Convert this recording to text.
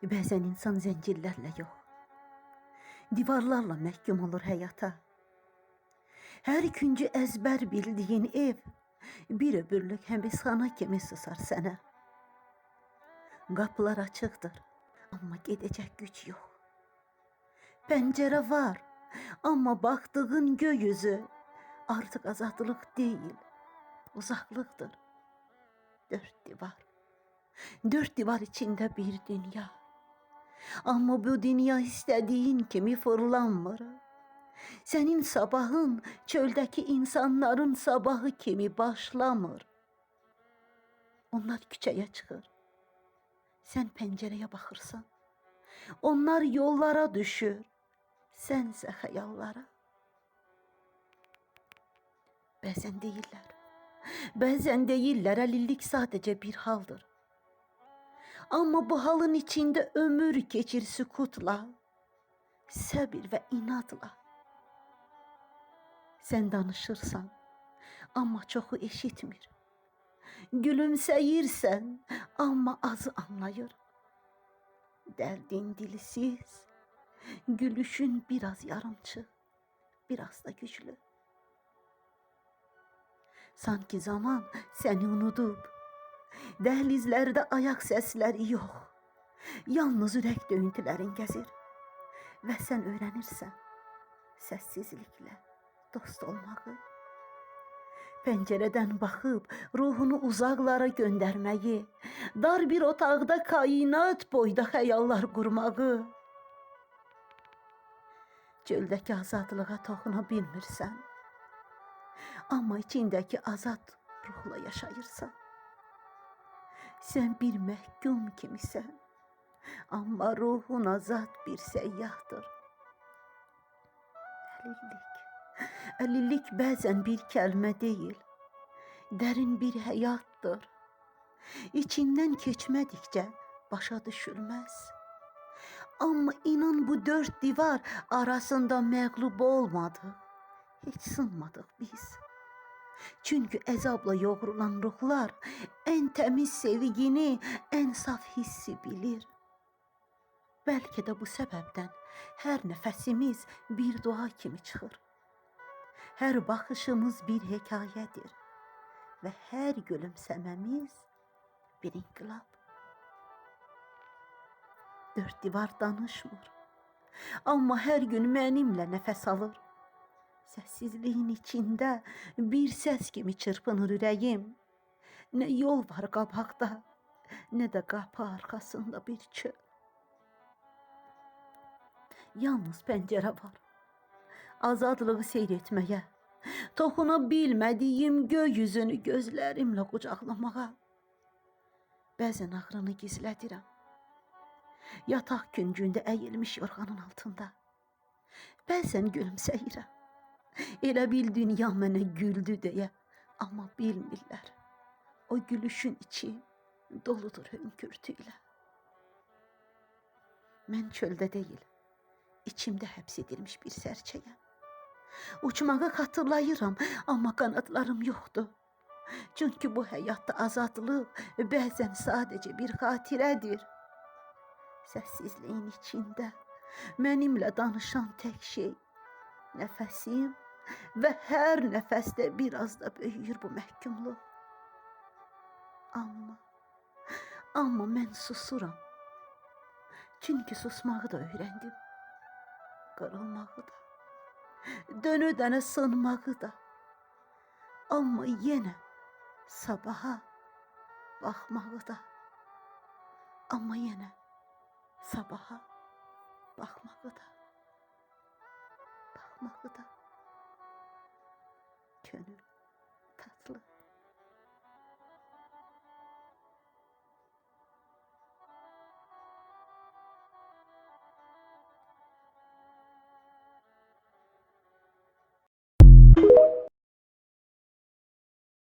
Bəzən insan zəncirlərlə yox, divarlarla məhkum olur həyata. Hər küncü əzbər bildiyin ev, bir ömürlük həbisxana kimi susar sənə. Qapılar açıqdır, amma gedəcək güc yox. Pəncərə var, amma baxdığın gökyüzü artıq azadlıq deyil, uzaqlıqdır. Dörd divar içində bir dünya. Amma bu dünya istədiyin kimi fırlanmır. Sənin sabahın çöldəki insanların sabahı kimi başlamır. Onlar küçəyə çıxır. Sən pəncərəyə baxırsan. Onlar yollara düşür. Sənsə xəyallara. Bəzən deyirlər, əlillik sadəcə bir haldır. Amma bu halın içində ömür keçir sükutla, səbir və inadla. Sən danışırsan, amma çoxu eşitmir. Gülümsəyirsən, amma azı anlayır. Dərdin dilsiz, gülüşün biraz yarımçı, biraz da güclü. Sanki zaman səni unudub, dəhlizlərdə ayaq səsləri yox, yalnız ürək döyüntülərin gəzir. Və sən öyrənirsən səssizliklə dost olmağı. Pəncərədən baxıb ruhunu uzaqlara göndərməyi, dar bir otaqda kainat boyda xəyallar qurmağı. Çöldəki azadlığa toxuna bilmirsən, amma içindəki azad ruhla yaşayırsan. Sən bir məhkum kimisən, amma ruhun azad bir səyyahdır. Əlillik bəzən bir kəlmə deyil, dərin bir həyatdır. İçindən keçmədikcə başa düşülməz. Amma inan bu dörd divar arasında məğlub olmadıq, heç sınmadıq biz. Çünki əzabla yoğrulan ruhlar ən təmiz sevgini, ən saf hissi bilir. Bəlkə də bu səbəbdən hər nəfəsimiz bir dua kimi çıxır. Hər baxışımız bir hekayədir və hər gülümsəməmiz bir inqilab. Dörd divar danışmır, amma hər gün mənimlə nəfəs alır. Səssizliyin içində bir səs kimi çırpınır ürəyim. Nə yol var qabaqda, nə də qapı arxasında bir çöl. Yalnız pəncərə var, azadlığı seyr etməyə, toxuna bilmədiyim gökyüzünü gözlərimlə qucaqlamağa. Bəzən ağrını gizlədirəm, yataq küncündə əyilmiş yorğanın altında. Bəzən gülümsəyirəm, elə bil dünya mənə güldü deyə, amma bilmirlər, o gülüşün içi doludur hönkürtü ilə. Mən çöldə deyil, içimdə həbs edilmiş bir sərçəyəm. Uçmağı xatırlayıram, amma qanadlarım yoxdur. Çünki bu həyatda azadlıq bəzən sadəcə bir xatirədir. Səssizliyin içində mənimlə danışan tək şey nəfəsim və hər nəfəsdə biraz da böyüyür bu məhkumluq. Amma mən susuram. Çünki susmağı da öyrəndim. Qırılmağı da, dönə-dönə sınmağı da. Amma yenə sabaha baxmağı da. Amma yenə sabaha baxmağı da. Baxmağı da. Könül.